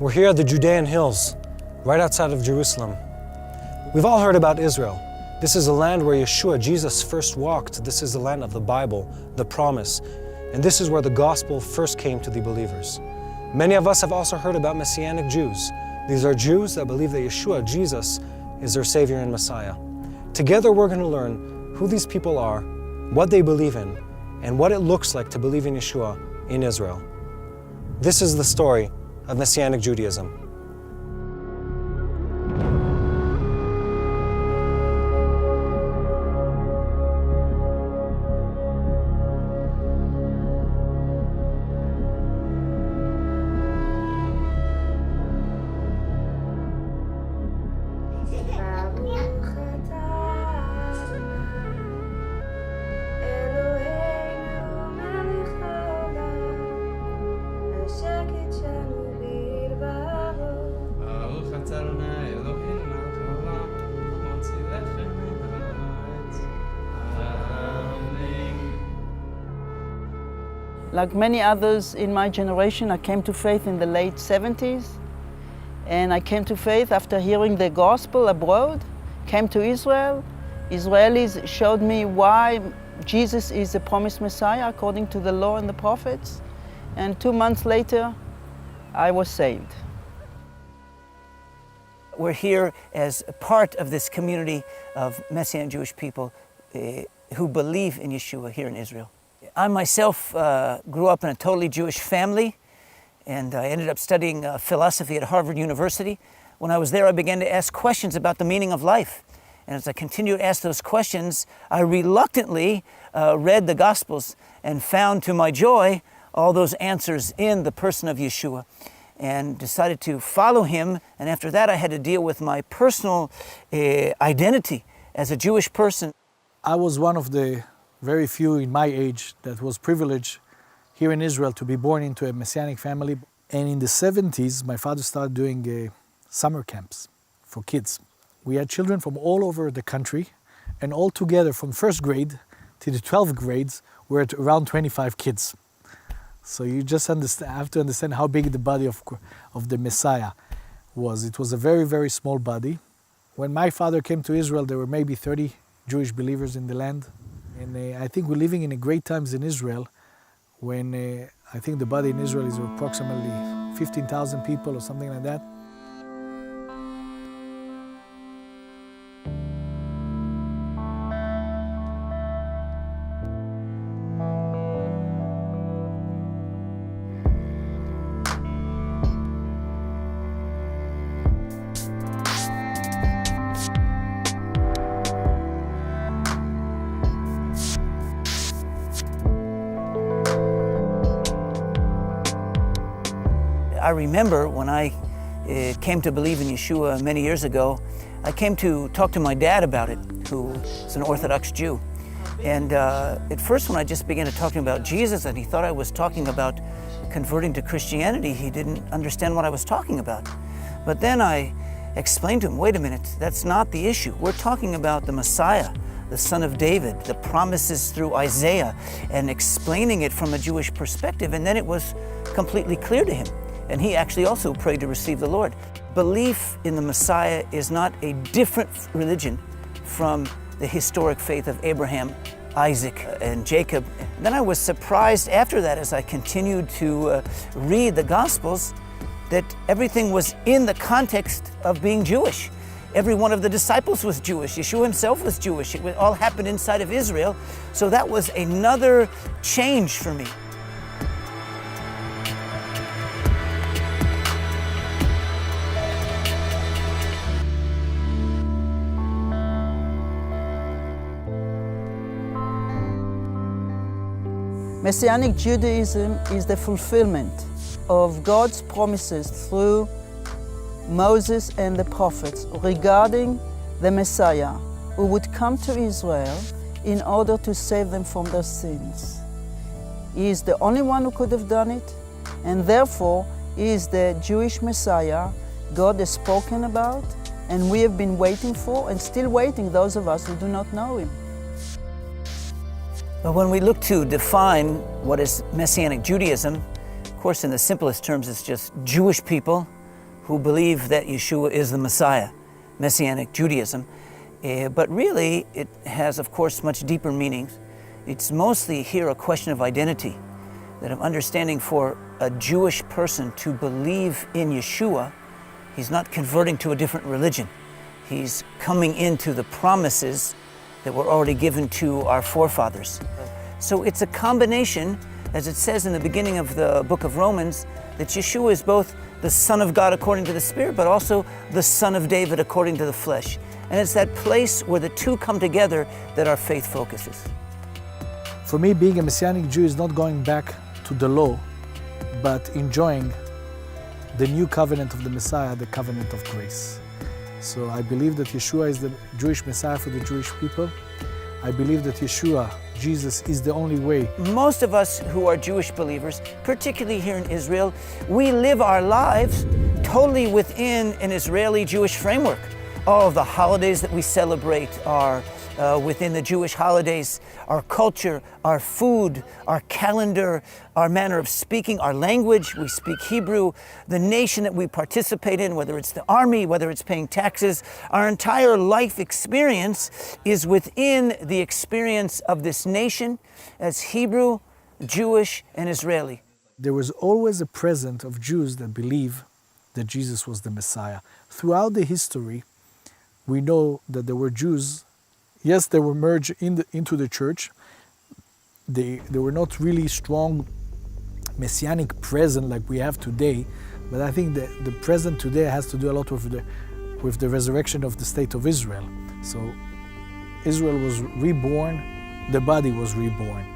We're here at the Judean hills, right outside of Jerusalem. We've all heard about Israel. This is the land where Yeshua, Jesus, first walked. This is the land of the Bible, the promise. And this is where the gospel first came to the believers. Many of us have also heard about Messianic Jews. These are Jews that believe that Yeshua, Jesus, is their Savior and Messiah. Together we're going to learn who these people are, what they believe in, and what it looks like to believe in Yeshua in Israel. This is the story of Messianic Judaism. Like many others in my generation, I came to faith in the late 70s. And I came to faith after hearing the gospel abroad, came to Israel. Israelis showed me why Jesus is the promised Messiah according to the law and the prophets. And 2 months later, I was saved. We're here as a part of this community of Messianic Jewish people who believe in Yeshua here in Israel. I myself grew up in a totally Jewish family, and I ended up studying philosophy at Harvard University. When I was there, I began to ask questions about the meaning of life. And as I continued to ask those questions, I reluctantly read the Gospels and found, to my joy, all those answers in the person of Yeshua, and decided to follow him. And after that, I had to deal with my personal identity as a Jewish person. I was one of the very few in my age that was privileged here in Israel to be born into a Messianic family. And in the 70s, my father started doing summer camps for kids. We had children from all over the country, and all together from first grade to the 12th grades, we're at around 25 kids. So you just have to understand how big the body of the Messiah was. It was a very, very small body. When my father came to Israel, there were maybe 30 Jewish believers in the land. And I think we're living in great times in Israel when I think the body in Israel is approximately 15,000 people or something like that. I remember when I came to believe in Yeshua many years ago, I came to talk to my dad about it, who is an Orthodox Jew. And at first when I just began to talk to him about Jesus and he thought I was talking about converting to Christianity, he didn't understand what I was talking about. But then I explained to him, wait a minute, that's not the issue. We're talking about the Messiah, the son of David, the promises through Isaiah, and explaining it from a Jewish perspective. And then it was completely clear to him. And he actually also prayed to receive the Lord. Belief in the Messiah is not a different religion from the historic faith of Abraham, Isaac, and Jacob. And then I was surprised after that, as I continued to read the Gospels, that everything was in the context of being Jewish. Every one of the disciples was Jewish. Yeshua himself was Jewish. It all happened inside of Israel. So that was another change for me. Messianic Judaism is the fulfillment of God's promises through Moses and the prophets regarding the Messiah who would come to Israel in order to save them from their sins. He is the only one who could have done it, and therefore he is the Jewish Messiah God has spoken about, and we have been waiting for and still waiting, those of us who do not know him. But when we look to define what is Messianic Judaism, of course in the simplest terms it's just Jewish people who believe that Yeshua is the Messiah, Messianic Judaism. But really, it has, of course, much deeper meanings. It's mostly here a question of identity, that of understanding for a Jewish person to believe in Yeshua, he's not converting to a different religion. He's coming into the promises that were already given to our forefathers. So it's a combination, as it says in the beginning of the book of Romans, that Yeshua is both the Son of God according to the Spirit, but also the Son of David according to the flesh. And it's that place where the two come together that our faith focuses. For me, being a Messianic Jew is not going back to the law, but enjoying the new covenant of the Messiah, the covenant of grace. So I believe that Yeshua is the Jewish Messiah for the Jewish people. I believe that Yeshua, Jesus, is the only way. Most of us who are Jewish believers, particularly here in Israel, we live our lives totally within an Israeli Jewish framework. All of the holidays that we celebrate are within the Jewish holidays. Our culture, our food, our calendar, our manner of speaking, our language, we speak Hebrew, the nation that we participate in, whether it's the army, whether it's paying taxes, our entire life experience is within the experience of this nation as Hebrew, Jewish, and Israeli. There was always a presence of Jews that believe that Jesus was the Messiah. Throughout the history, we know that there were Jews. Yes, they were merged into the church. They were not really strong messianic presence like we have today, but I think that the present today has to do a lot with the resurrection of the state of Israel. So Israel was reborn, the body was reborn.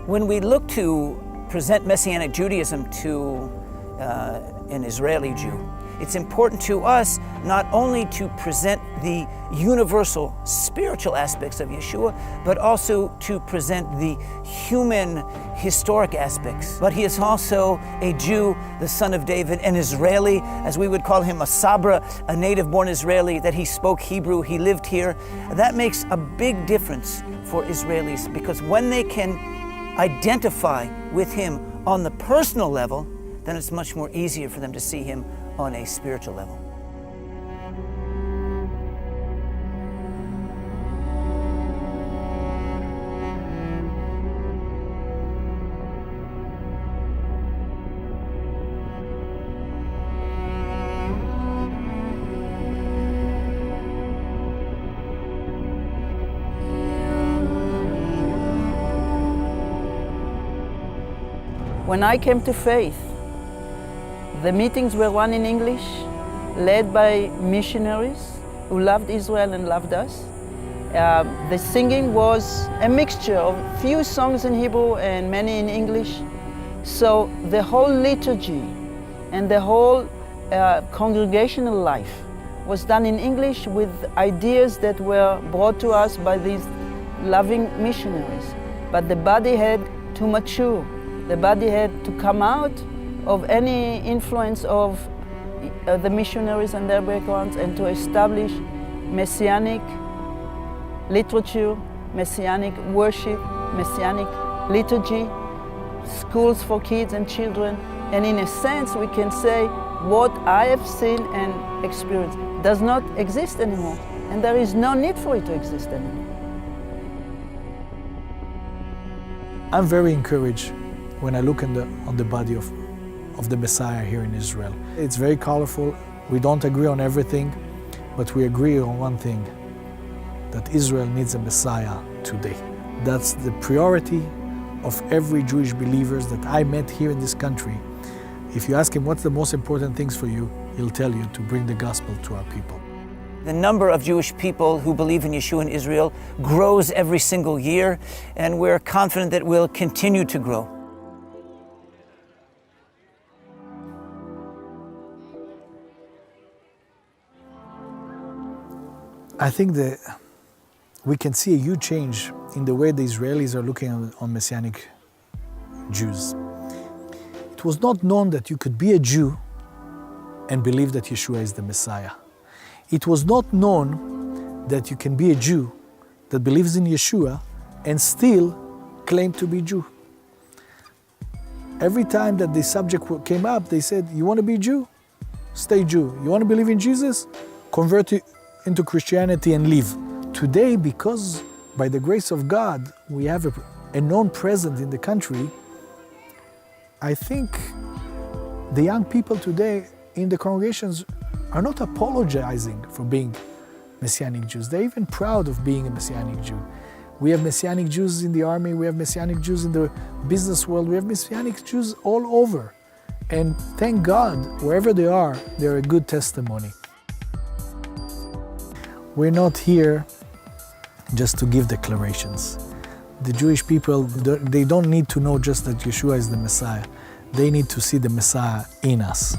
When we look to present Messianic Judaism to an Israeli Jew, it's important to us not only to present the universal spiritual aspects of Yeshua, but also to present the human historic aspects. But he is also a Jew, the son of David, an Israeli, as we would call him, a Sabra, a native-born Israeli, that he spoke Hebrew, he lived here. That makes a big difference for Israelis, because when they can identify with him on the personal level, then it's much more easier for them to see him on a spiritual level. When I came to faith, the meetings were run in English, led by missionaries who loved Israel and loved us. The singing was a mixture of few songs in Hebrew and many in English. So the whole liturgy and the whole congregational life was done in English with ideas that were brought to us by these loving missionaries. But the body had to mature. The body had to come out of any influence of the missionaries and their backgrounds, and to establish Messianic literature, Messianic worship, Messianic liturgy, schools for kids and children. And in a sense, we can say what I have seen and experienced does not exist anymore, and there is no need for it to exist anymore. I'm very encouraged when I look on the body of the Messiah here in Israel. It's very colorful. We don't agree on everything, but we agree on one thing, that Israel needs a Messiah today. That's the priority of every Jewish believer that I met here in this country. If you ask him what's the most important things for you, he'll tell you to bring the gospel to our people. The number of Jewish people who believe in Yeshua in Israel grows every single year, and we're confident that we'll continue to grow. I think that we can see a huge change in the way the Israelis are looking on Messianic Jews. It was not known that you could be a Jew and believe that Yeshua is the Messiah. It was not known that you can be a Jew that believes in Yeshua and still claim to be Jew. Every time that the subject came up, they said, you want to be Jew? Stay Jew. You want to believe in Jesus? Convert into Christianity and leave. Today, because by the grace of God, we have a known presence in the country, I think the young people today in the congregations are not apologizing for being Messianic Jews. They're even proud of being a Messianic Jew. We have Messianic Jews in the army, we have Messianic Jews in the business world, we have Messianic Jews all over. And thank God, wherever they are, they're a good testimony. We're not here just to give declarations. The Jewish people, they don't need to know just that Yeshua is the Messiah. They need to see the Messiah in us.